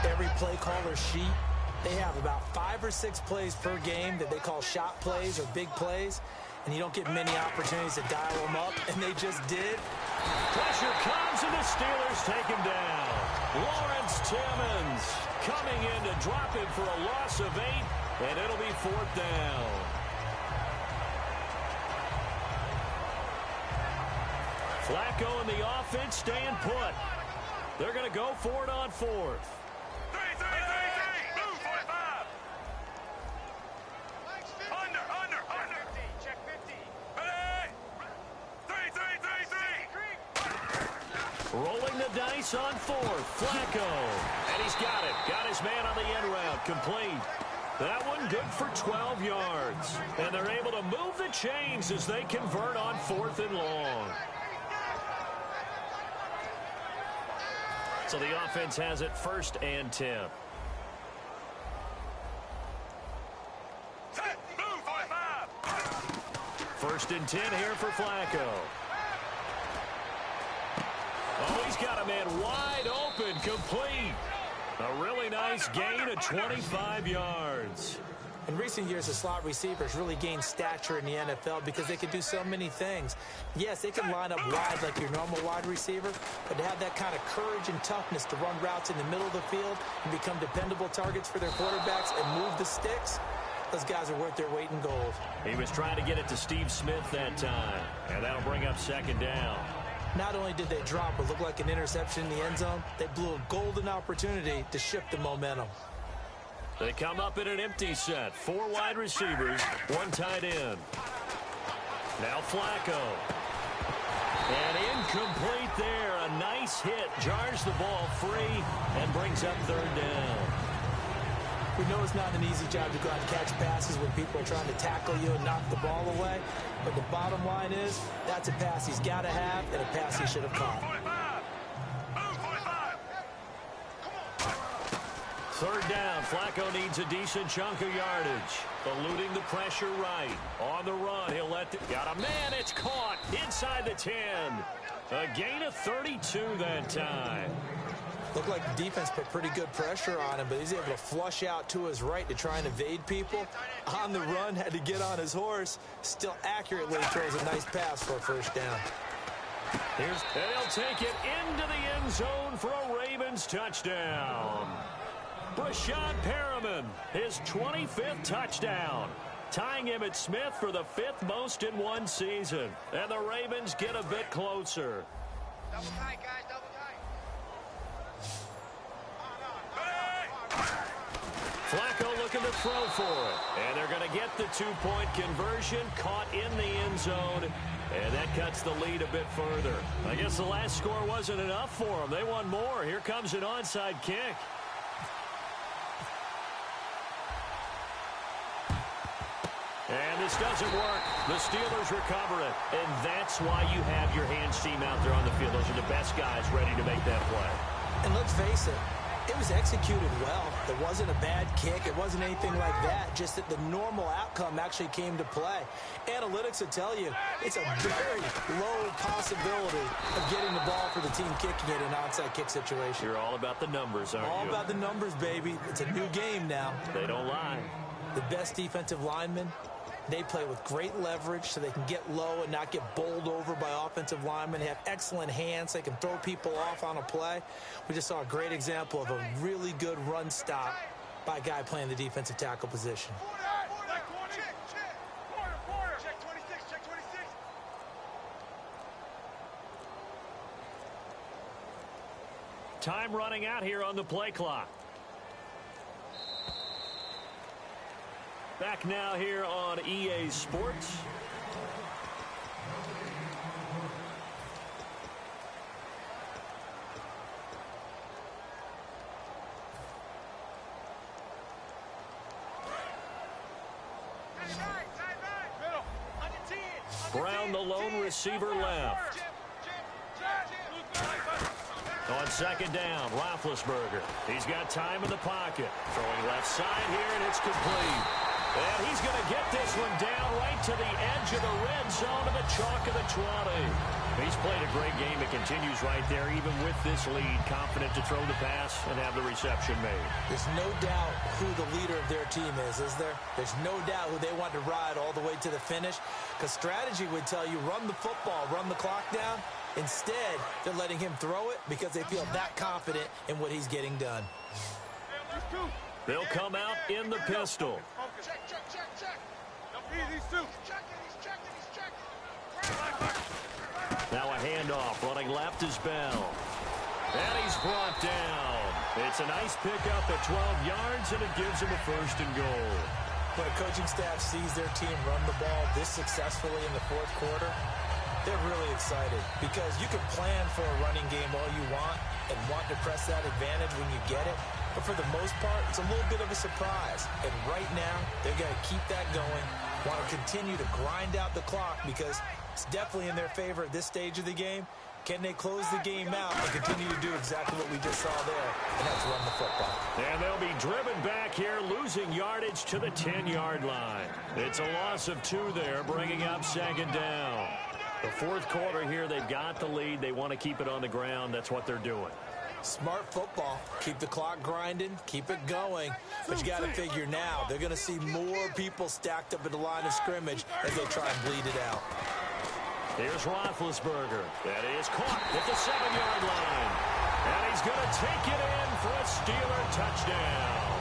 B: every play caller sheet, they have about 5 or 6 plays per game that they call shot plays or big plays, and you don't get many opportunities to dial them up, and they just did.
A: Pressure comes, and the Steelers take him down. Lawrence Timmons coming in to drop him for a loss of 8, and it'll be 4th down. Flacco and the offense staying put. They're going to go for it on 4th.
C: 3, 3, 3, 3. Move, 45. Under. Check 50. Ready? 3, 3, 3, 3.
A: Rolling the dice on 4th. Flacco. And he's got it. Got his man on the end route. Complete. That one good for 12 yards. And they're able to move the chains as they convert on 4th and long. So the offense has it 1st and 10. First and 10 here for Flacco. Oh, he's got a man wide open, complete. A really nice gain of 25 yards.
B: In recent years, the slot receivers really gained stature in the NFL because they can do so many things. Yes, they can line up wide like your normal wide receiver, but to have that kind of courage and toughness to run routes in the middle of the field and become dependable targets for their quarterbacks and move the sticks, those guys are worth their weight in gold.
A: He was trying to get it to Steve Smith that time, and that'll bring up 2nd down.
B: Not only did they drop what looked like an interception in the end zone, they blew a golden opportunity to shift the momentum.
A: They come up in an empty set. 4 wide receivers, 1 tight end. Now Flacco. And incomplete there. A nice hit. Jars the ball free and brings up 3rd down.
B: We know it's not an easy job to go out and catch passes when people are trying to tackle you and knock the ball away. But the bottom line is, that's a pass he's got to have and a pass he should have caught.
A: 3rd down. Flacco needs a decent chunk of yardage. Eluding the pressure right. On the run, he'll let got a man, it's caught inside the 10. A gain of 32 that time.
B: Looked like the defense put pretty good pressure on him, but he's able to flush out to his right to try and evade people. On the run, had to get on his horse. Still accurately throws a nice pass for a 1st down.
A: And he'll take it into the end zone for a Ravens touchdown. Brashad Perriman, his 25th touchdown, tying him at Smith for the 5th most in one season. And the Ravens get a bit closer.
C: Double tight, guys, double tight.
A: Flacco looking to throw for it. And they're going to get the 2-point conversion, caught in the end zone. And that cuts the lead a bit further. I guess the last score wasn't enough for them. They want more. Here comes an onside kick. And this doesn't work. The Steelers recover it. And that's why you have your hands team out there on the field. Those are the best guys ready to make that play.
B: And let's face it, it was executed well. It wasn't a bad kick. It wasn't anything like that. Just that the normal outcome actually came to play. Analytics will tell you it's a very low possibility of getting the ball for the team kicking it in an onside kick situation.
A: You're all about the numbers, aren't you?
B: All about the numbers, baby. It's a new game now.
A: They don't lie.
B: The best defensive linemen, they play with great leverage so they can get low and not get bowled over by offensive linemen. They have excellent hands. They can throw people off on a play. We just saw a great example of a really good run stop by a guy playing the defensive tackle position.
C: Check 26, check 26.
A: Time running out here on the play clock. Back now here on EA Sports. Brown, the lone receiver, left. On 2nd down, Roethlisberger. He's got time in the pocket. Throwing left side here, and it's complete. And he's going to get this one down right to the edge of the red zone to the chalk of the 20. He's played a great game. It continues right there, even with this lead. Confident to throw the pass and have the reception made.
B: There's no doubt who the leader of their team is there? There's no doubt who they want to ride all the way to the finish. Because strategy would tell you, run the football, run the clock down. Instead, they're letting him throw it because they feel that confident in what he's getting done.
A: They'll come out in the pistol.
C: Check. He's checking.
A: Now a handoff. Running left is Bell. And he's brought down. It's a nice pickup at 12 yards, and it gives him a 1st and goal.
B: When a coaching staff sees their team run the ball this successfully in the 4th quarter, they're really excited because you can plan for a running game all you want and want to press that advantage when you get it. But for the most part, it's a little bit of a surprise. And right now, they're going to keep that going, want to continue to grind out the clock because it's definitely in their favor at this stage of the game. Can they close the game out and continue to do exactly what we just saw there, and that's run the football?
A: And they'll be driven back here, losing yardage to the 10-yard line. It's a loss of 2 there, bringing up second down. The fourth quarter here, they've got the lead. They want to keep it on the ground. That's what they're doing.
B: Smart football. Keep the clock grinding, keep it going. But you got to figure now, they're going to see more people stacked up at the line of scrimmage as they try and bleed it out.
A: Here's Roethlisberger. That is caught at the 7-yard line. And he's going to take it in for a Steeler touchdown.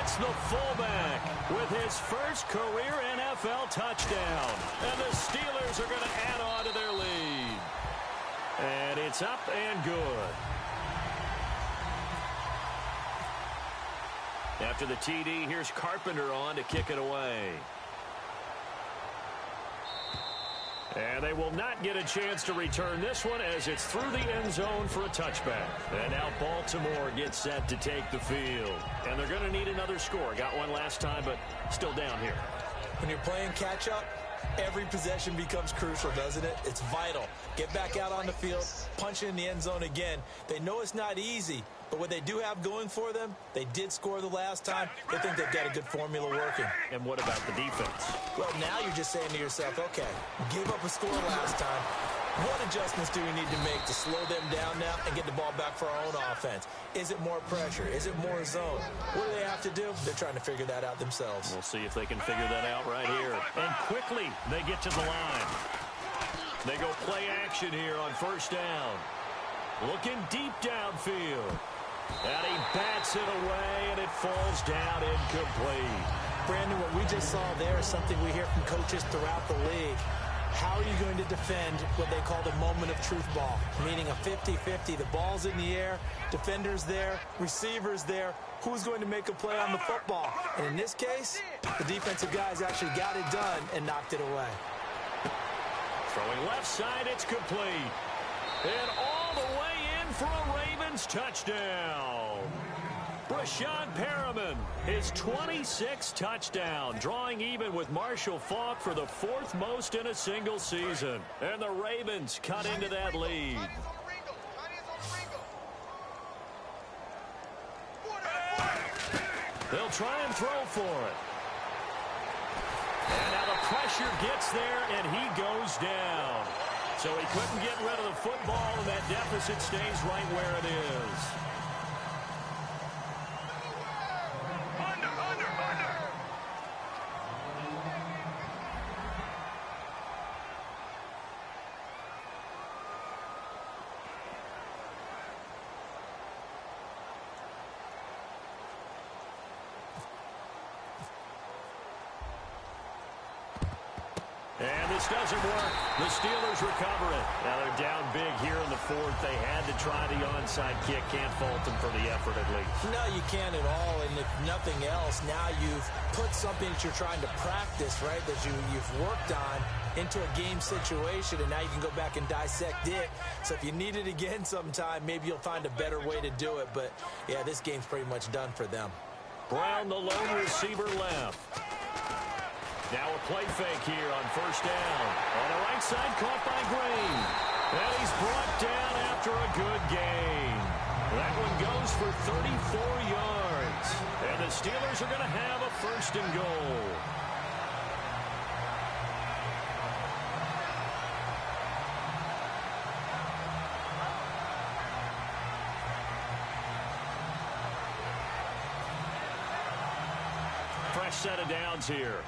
A: It's the fullback with his first career NFL touchdown. And the Steelers are going to add on to their lead. And it's up and good. After the TD, here's Carpenter on to kick it away. And they will not get a chance to return this one as it's through the end zone for a touchback. And now Baltimore gets set to take the field. And they're going to need another score. Got one last time, but still down here.
B: When you're playing catch-up, every possession becomes crucial, doesn't it? It's vital. Get back out on the field, punch it in the end zone again. They know it's not easy, but what they do have going for them, they did score the last time. They think they've got a good formula working.
A: And what about the defense?
B: Well, now you're just saying to yourself, okay, gave up a score last time. What adjustments do we need to make to slow them down now and get the ball back for our own offense? Is it more pressure? Is it more zone? What do they have to do? They're trying to figure that out themselves.
A: We'll see if they can figure that out right here. And quickly, they get to the line. They go play action here on first down. Looking deep downfield. And he bats it away, and it falls down incomplete.
B: Brandon, what we just saw there is something we hear from coaches throughout the league. How are you going to defend what they call the moment of truth ball, meaning a 50-50? The ball's in the air, defender's there, receiver's there. Who's going to make a play on the football? And in this case, the defensive guys actually got it done and knocked it away.
A: Throwing left side, it's complete. And all the way in for a Ravens touchdown. Brashad Perriman, his 26th touchdown, drawing even with Marshall Faulk for the 4th most in a single season. And the Ravens cut into that lead. They'll try and throw for it. And now the pressure gets there, and he goes down. So he couldn't get rid of the football, and that deficit stays right where it is. And this doesn't work. The Steelers recover it. Now they're down big here in the 4th. They had to try the onside kick. Can't fault them for the effort at least.
B: No, you can't at all. And if nothing else, now you've put something that you're trying to practice, right, that you've worked on into a game situation, and now you can go back and dissect it. So if you need it again sometime, maybe you'll find a better way to do it. But, yeah, this game's pretty much done for them.
A: Brown, the lone receiver, left. Now a play fake here on first down. On the right side, caught by Green. And he's brought down after a good gain. That one goes for 34 yards. And the Steelers are going to have a 1st and goal. Fresh set of downs here.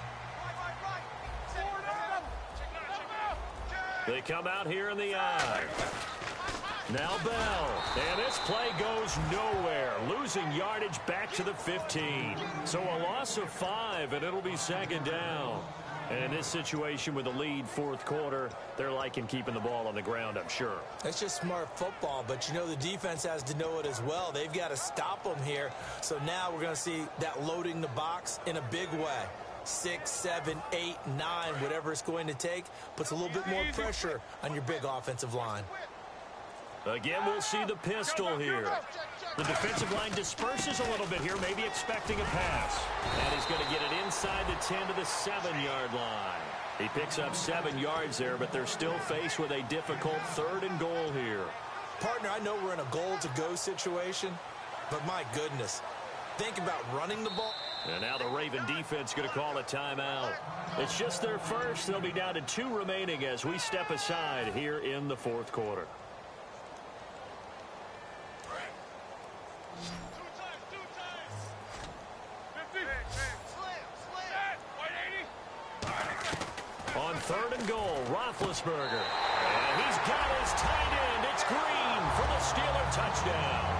A: They come out here in the eye. Now Bell. And this play goes nowhere. Losing yardage back to the 15. So a loss of 5, and it'll be 2nd down. And in this situation with a lead 4th quarter, they're liking keeping the ball on the ground, I'm sure.
B: That's just smart football, but you know the defense has to know it as well. They've got to stop them here. So now we're going to see that loading the box in a big way. 6, 7, 8, 9, whatever it's going to take, puts a little bit more pressure on your big offensive line.
A: Again, we'll see the pistol here. The defensive line disperses a little bit here, maybe expecting a pass. And he's going to get it inside the 10 to the 7-yard line. He picks up 7 yards there, but they're still faced with a difficult 3rd and goal here.
B: Partner, I know we're in a goal-to-go situation, but my goodness, think about running the ball.
A: And now the Raven defense going to call a timeout. It's just their first. They'll be down to 2 remaining as we step aside here in the 4th quarter. On 3rd and goal, Roethlisberger. And he's got his tight end. It's Green for the Steeler touchdown.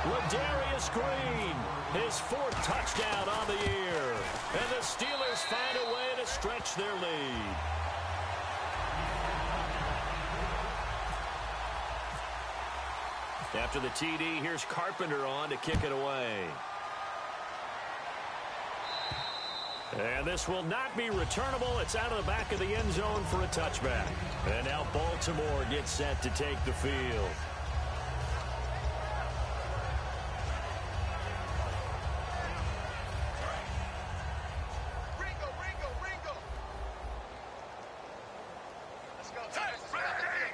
A: Ladarius Green, his 4th touchdown on the year. And the Steelers find a way to stretch their lead. After the TD, here's Carpenter on to kick it away. And this will not be returnable. It's out of the back of the end zone for a touchback. And now Baltimore gets set to take the field.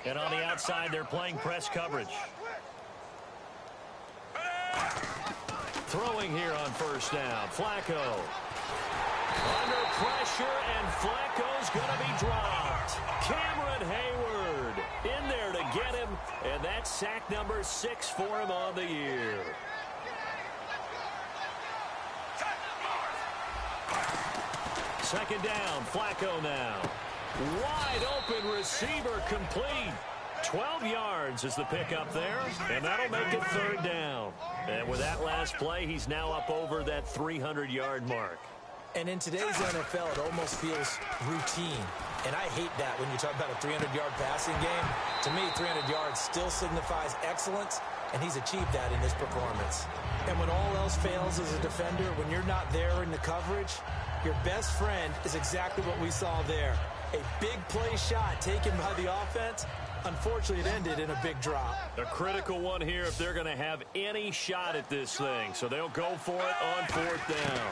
A: And on the outside, they're playing press coverage. Throwing here on 1st down. Flacco. Under pressure, and Flacco's going to be dropped. Cameron Hayward in there to get him, and that's sack number 6 for him on the year. Second down, Flacco now. Wide open receiver complete. 12 yards is the pickup there, and that'll make it 3rd down. And with that last play, he's now up over that 300-yard mark.
B: And in today's NFL, it almost feels routine. And I hate that when you talk about a 300-yard passing game. To me, 300 yards still signifies excellence, and he's achieved that in this performance. And when all else fails as a defender, when you're not there in the coverage, your best friend is exactly what we saw there. A big play shot taken by the offense. Unfortunately, it ended in a big drop.
A: A critical one here if they're going to have any shot at this thing. So they'll go for it on 4th down.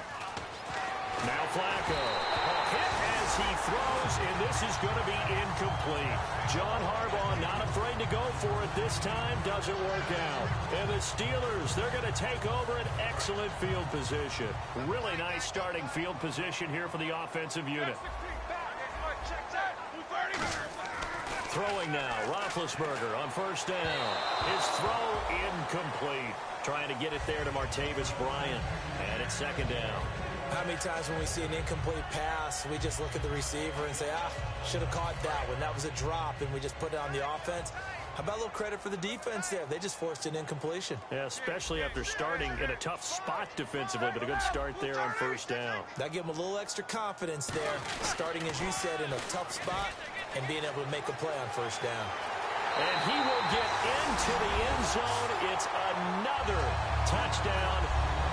A: Now Flacco. A hit as he throws, and this is going to be incomplete. John Harbaugh not afraid to go for it this time. Doesn't work out. And the Steelers, they're going to take over an excellent field position. Really nice starting field position here for the offensive unit. Throwing now, Roethlisberger on 1st down. His throw incomplete. Trying to get it there to Martavis Bryant. And it's 2nd down.
B: How many times when we see an incomplete pass, we just look at the receiver and say, should have caught that one. That was a drop, and we just put it on the offense. How about a little credit for the defense there? They just forced an incompletion.
A: Yeah, especially after starting in a tough spot defensively, but a good start there on 1st down.
B: That gave them a little extra confidence there, starting, as you said, in a tough spot and being able to make a play on 1st down.
A: And he will get into the end zone. It's another touchdown.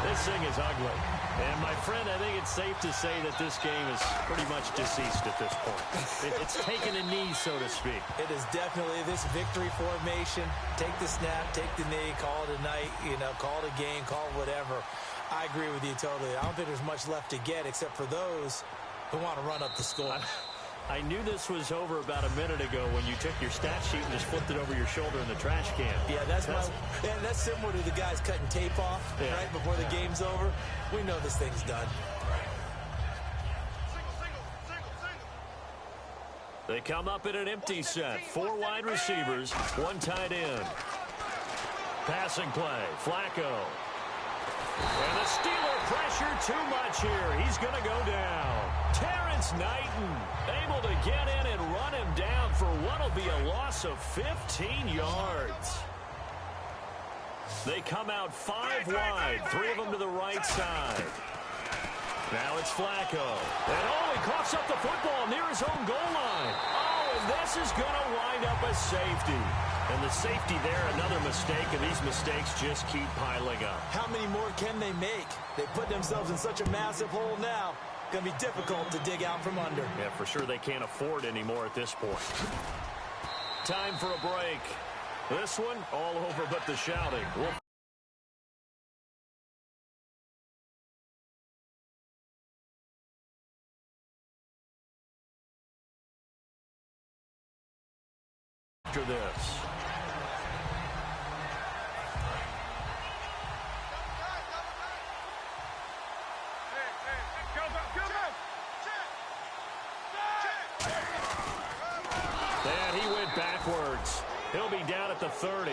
A: This thing is ugly. And, my friend, I think it's safe to say that this game is pretty much deceased at this point. It's taken a knee, so to speak.
B: It is definitely this victory formation. Take the snap, take the knee, call it a night, call it a game, call it whatever. I agree with you totally. I don't think there's much left to get except for those who want to run up the score.
A: I knew this was over about a minute ago when you took your stat sheet and just flipped it over your shoulder in the trash can.
B: Yeah, that's similar to the guys cutting tape off right before the game's over. We know this thing's done.
A: They come up in an empty set. 4 wide receivers, 1 tight end. Passing play, Flacco. And the Steeler pressure too much here. He's going to go down. Terrence Knighton able to get in and run him down for what will be a loss of 15 yards. They come out 5 wide, 3 of them to the right side. Now it's Flacco. And, he coughs up the football near his own goal line. And this is going to wind up a safety. And the safety there, another mistake, and these mistakes just keep piling up.
B: How many more can they make? They put themselves in such a massive hole now. Going to be difficult to dig out from under.
A: Yeah, for sure they can't afford any more at this point. Time for a break. This one, all over but the shouting. backwards. He'll be down at the 30.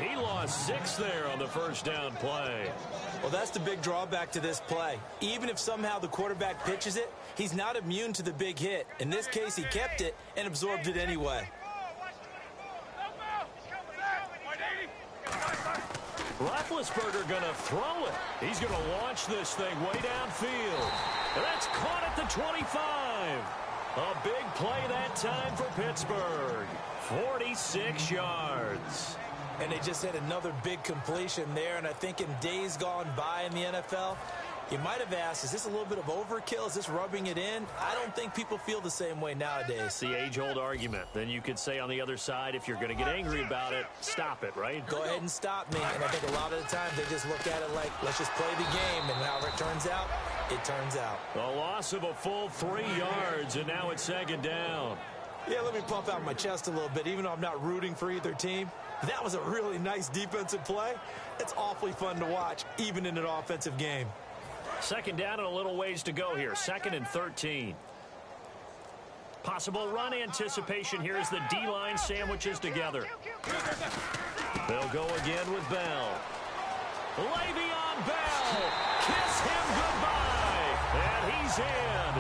A: He lost 6 there on the first down play.
B: Well, that's the big drawback to this play. Even if somehow the quarterback pitches it, he's not immune to the big hit. In this case, he kept it and absorbed it anyway.
A: Roethlisberger going to throw it. He's going to launch this thing way downfield. And that's caught at the 25. A big play that time for Pittsburgh. 46 yards.
B: And they just had another big completion there. And I think in days gone by in the NFL, you might have asked, is this a little bit of overkill? Is this rubbing it in? I don't think people feel the same way nowadays.
A: It's the age-old argument. Then you could say on the other side, if you're going to get angry about it, stop it, right?
B: Go ahead and stop me. And I think a lot of the time they just look at it like, let's just play the game. And however it turns out, it turns out.
A: A loss of a full 3 yards, and now it's second down.
B: Yeah, let me puff out my chest a little bit, even though I'm not rooting for either team. That was a really nice defensive play. It's awfully fun to watch, even in an offensive game.
A: Second down and a little ways to go here. 2nd and 13. Possible run anticipation here as the D-line sandwiches together. They'll go again with Bell. Le'Veon Bell. Kiss him goodbye. And he's in.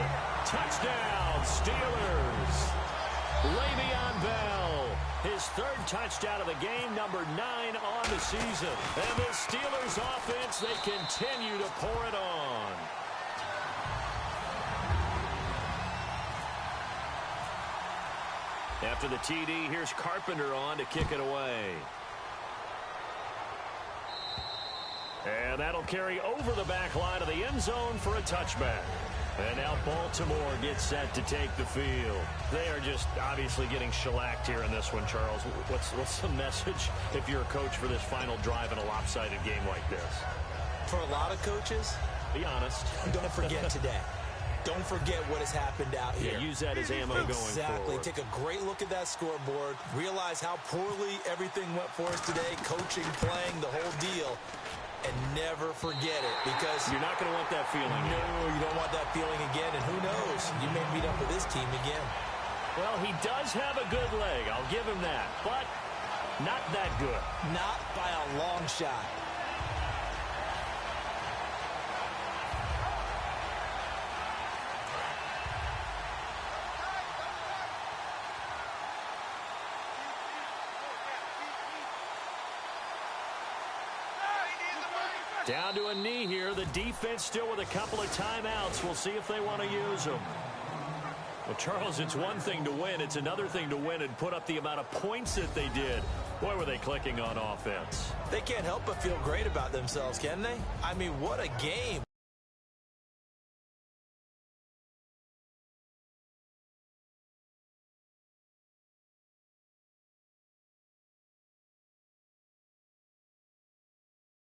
A: Touchdown, Steelers. Le'Veon Bell, his 3rd touchdown of the game, number 9 on the season. And the Steelers offense, they continue to pour it on. After the TD, here's Carpenter on to kick it away. And that'll carry over the back line of the end zone for a touchback. And now Baltimore gets set to take the field. They are just obviously getting shellacked here in this one, Charles. What's the message if you're a coach for this final drive in a lopsided game like this?
B: For a lot of coaches,
A: be honest.
B: Don't forget today. Don't forget what has happened out here.
A: Yeah, use that as ammo going forward.
B: Exactly. Take a great look at that scoreboard. Realize how poorly everything went for us today. Coaching, playing, the whole deal. And never forget it, because
A: you're not going to want that feeling.
B: No, you don't want that feeling again. And who knows? You may meet up with this team again.
A: Well, he does have a good leg. I'll give him that. But not that good.
B: Not by a long shot.
A: Down to a knee here. The defense still with a couple of timeouts. We'll see if they want to use them. Well, Charles, it's one thing to win. It's another thing to win and put up the amount of points that they did. Boy, were they clicking on offense.
B: They can't help but feel great about themselves, can they? I mean, what a game.